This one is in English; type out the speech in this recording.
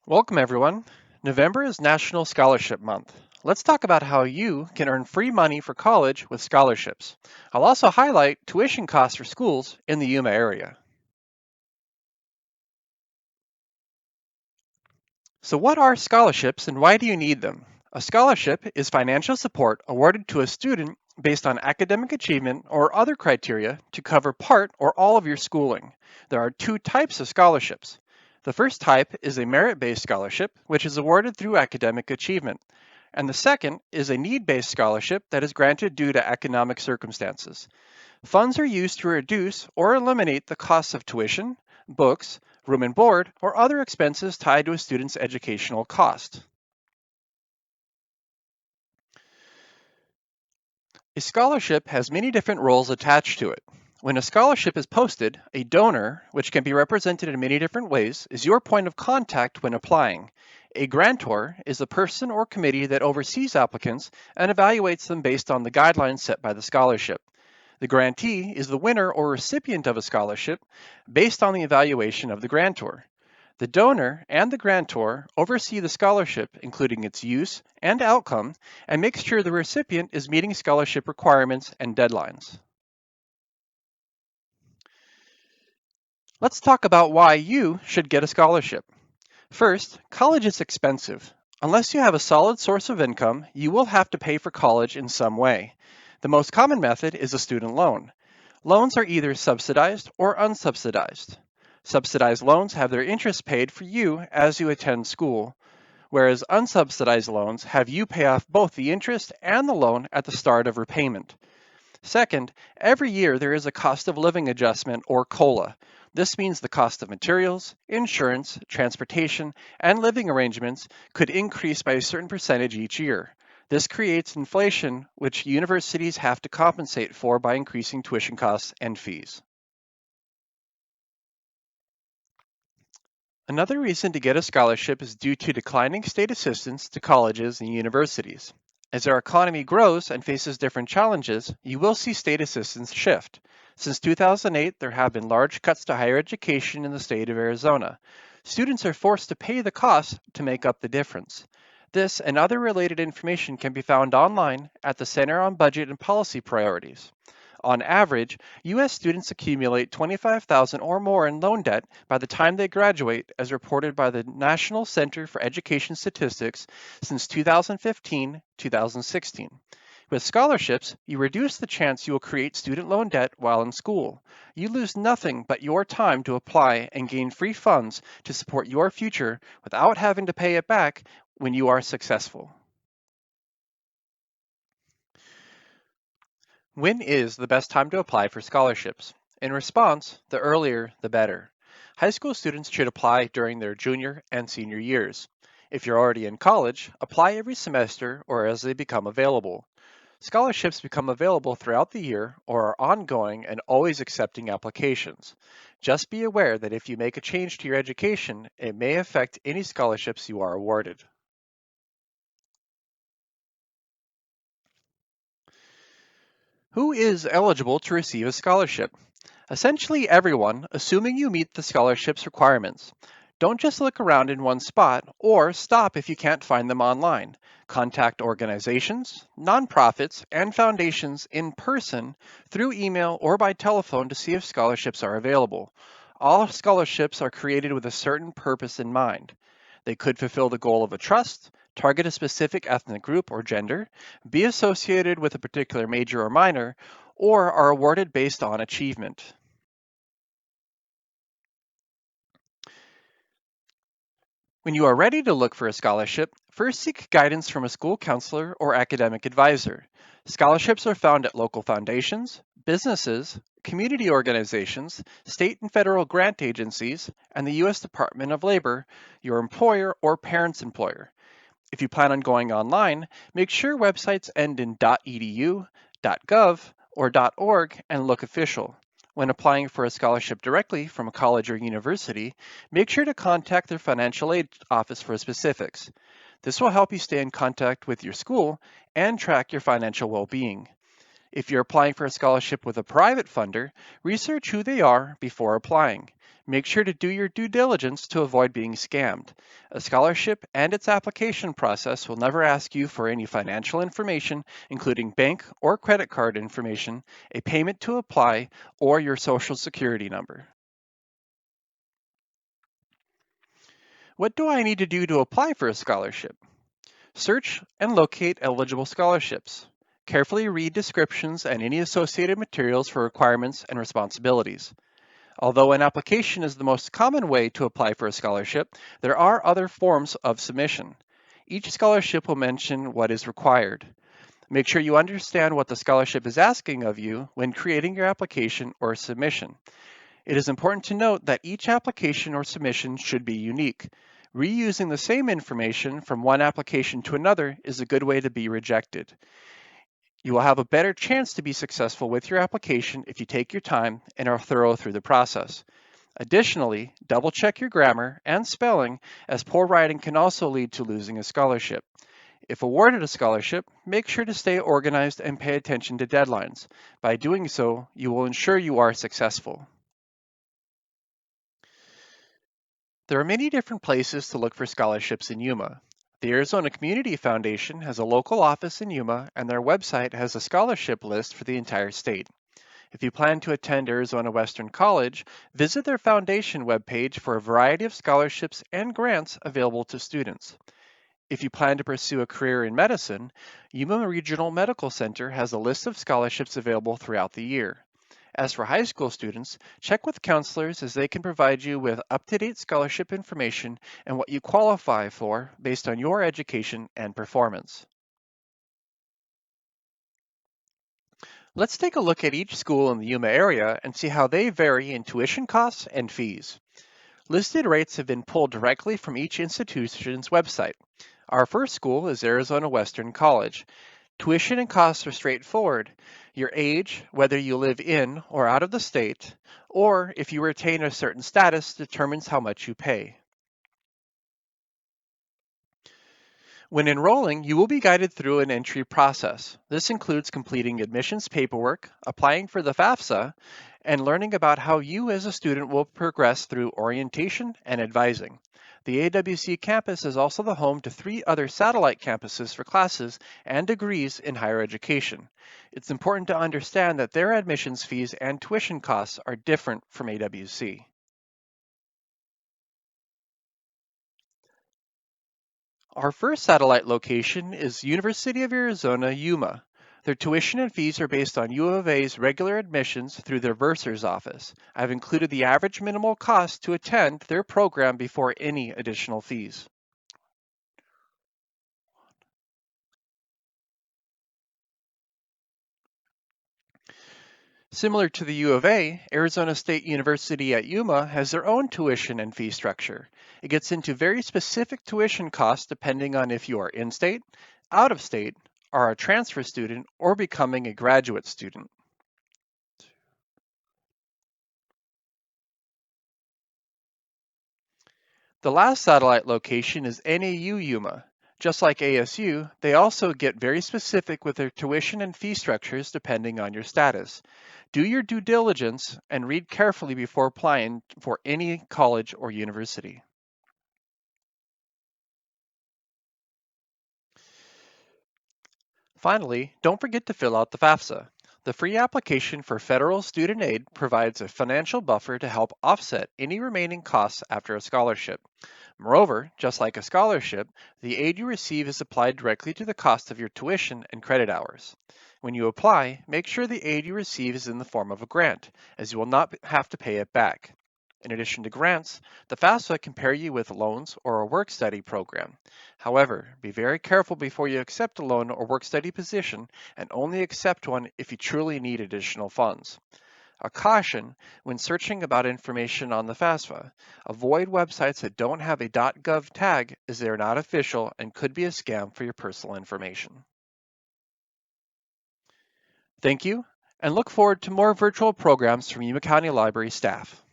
Welcome, everyone. November is National Scholarship Month. Let's talk about how you can earn free money for college with scholarships. I'll also highlight tuition costs for schools in the Yuma area. So, what are scholarships and why do you need them? A scholarship is financial support awarded to a student based on academic achievement or other criteria to cover part or all of your schooling. There are two types of scholarships. The first type is a merit based scholarship, which is awarded through academic achievement. And the second is a need based scholarship that is granted due to economic circumstances. Funds are used to reduce or eliminate the costs of tuition, books, room and board, or other expenses tied to a student's educational cost. A scholarship has many different roles attached to it. When a scholarship is posted, a donor, which can be represented in many different ways, is your point of contact when applying. A grantor is a person or committee that oversees applicants and evaluates them based on the guidelines set by the scholarship. The grantee is the winner or recipient of a scholarship based on the evaluation of the grantor. The donor and the grantor oversee the scholarship, including its use and outcome, and make sure the recipient is meeting scholarship requirements and deadlines. Let's talk about why you should get a scholarship. First, college is expensive. Unless you have a solid source of income, you will have to pay for college in some way. The most common method is a student loan. Loans are either subsidized or unsubsidized. Subsidized loans have their interest paid for you as you attend school, whereas unsubsidized loans have you pay off both the interest and the loan at the start of repayment. Second, every year there is a cost of living adjustment or COLA. This means the cost of materials, insurance, transportation, and living arrangements could increase by a certain percentage each year. This creates inflation, which universities have to compensate for by increasing tuition costs and fees. Another reason to get a scholarship is due to declining state assistance to colleges and universities. As our economy grows and faces different challenges, you will see state assistance shift. Since 2008, there have been large cuts to higher education in the state of Arizona. Students are forced to pay the cost to make up the difference. This and other related information can be found online at the Center on Budget and Policy Priorities. On average, U.S. students accumulate 25,000 or more in loan debt by the time they graduate, as reported by the National Center for Education Statistics since 2015-2016. With scholarships, you reduce the chance you will create student loan debt while in school. You lose nothing but your time to apply and gain free funds to support your future without having to pay it back when you are successful. When is the best time to apply for scholarships? In response, the earlier, the better. High school students should apply during their junior and senior years. If you're already in college, apply every semester or as they become available. Scholarships become available throughout the year or are ongoing and always accepting applications. Just be aware that if you make a change to your education, it may affect any scholarships you are awarded. Who is eligible to receive a scholarship? Essentially everyone, assuming you meet the scholarship's requirements. Don't just look around in one spot or stop if you can't find them online. Contact organizations, nonprofits, and foundations in person through email or by telephone to see if scholarships are available. All scholarships are created with a certain purpose in mind. They could fulfill the goal of a trust, target a specific ethnic group or gender, be associated with a particular major or minor, or are awarded based on achievement. When you are ready to look for a scholarship, first seek guidance from a school counselor or academic advisor. Scholarships are found at local foundations, businesses, community organizations, state and federal grant agencies, and the U.S. Department of Labor, your employer or parent's employer. If you plan on going online, make sure websites end in .edu, .gov, or .org and look official. When applying for a scholarship directly from a college or university, make sure to contact their financial aid office for specifics. This will help you stay in contact with your school and track your financial well-being. If you're applying for a scholarship with a private funder, research who they are before applying. Make sure to do your due diligence to avoid being scammed. A scholarship and its application process will never ask you for any financial information, including bank or credit card information, a payment to apply, or your social security number. What do I need to do to apply for a scholarship? Search and locate eligible scholarships. Carefully read descriptions and any associated materials for requirements and responsibilities. Although an application is the most common way to apply for a scholarship, there are other forms of submission. Each scholarship will mention what is required. Make sure you understand what the scholarship is asking of you when creating your application or submission. It is important to note that each application or submission should be unique. Reusing the same information from one application to another is a good way to be rejected. You will have a better chance to be successful with your application if you take your time and are thorough through the process. Additionally, double check your grammar and spelling, as poor writing can also lead to losing a scholarship. If awarded a scholarship, make sure to stay organized and pay attention to deadlines. By doing so, you will ensure you are successful. There are many different places to look for scholarships in Yuma. The Arizona Community Foundation has a local office in Yuma, and their website has a scholarship list for the entire state. If you plan to attend Arizona Western College, visit their foundation webpage for a variety of scholarships and grants available to students. If you plan to pursue a career in medicine, Yuma Regional Medical Center has a list of scholarships available throughout the year. As for high school students, check with counselors as they can provide you with up-to-date scholarship information and what you qualify for based on your education and performance. Let's take a look at each school in the Yuma area and see how they vary in tuition costs and fees. Listed rates have been pulled directly from each institution's website. Our first school is Arizona Western College. Tuition and costs are straightforward. Your age, whether you live in or out of the state, or if you retain a certain status, determines how much you pay. When enrolling, you will be guided through an entry process. This includes completing admissions paperwork, applying for the FAFSA, and learning about how you as a student will progress through orientation and advising. The AWC campus is also the home to 3 other satellite campuses for classes and degrees in higher education. It's important to understand that their admissions fees and tuition costs are different from AWC. Our first satellite location is University of Arizona, Yuma. Their tuition and fees are based on U of A's regular admissions through their bursar's office. I've included the average minimal cost to attend their program before any additional fees. Similar to the U of A, Arizona State University at Yuma has their own tuition and fee structure. It gets into very specific tuition costs depending on if you are in-state, out of state, are a transfer student, or becoming a graduate student. The last satellite location is NAU Yuma. Just like ASU, they also get very specific with their tuition and fee structures depending on your status. Do your due diligence and read carefully before applying for any college or university. Finally, don't forget to fill out the FAFSA. The free application for federal student aid provides a financial buffer to help offset any remaining costs after a scholarship. Moreover, just like a scholarship, the aid you receive is applied directly to the cost of your tuition and credit hours. When you apply, make sure the aid you receive is in the form of a grant, as you will not have to pay it back. In addition to grants, the FAFSA can pair you with loans or a work study program. However, be very careful before you accept a loan or work study position and only accept one if you truly need additional funds. A caution when searching about information on the FAFSA: avoid websites that don't have a .gov tag as they are not official and could be a scam for your personal information. Thank you, and look forward to more virtual programs from Yuma County Library staff.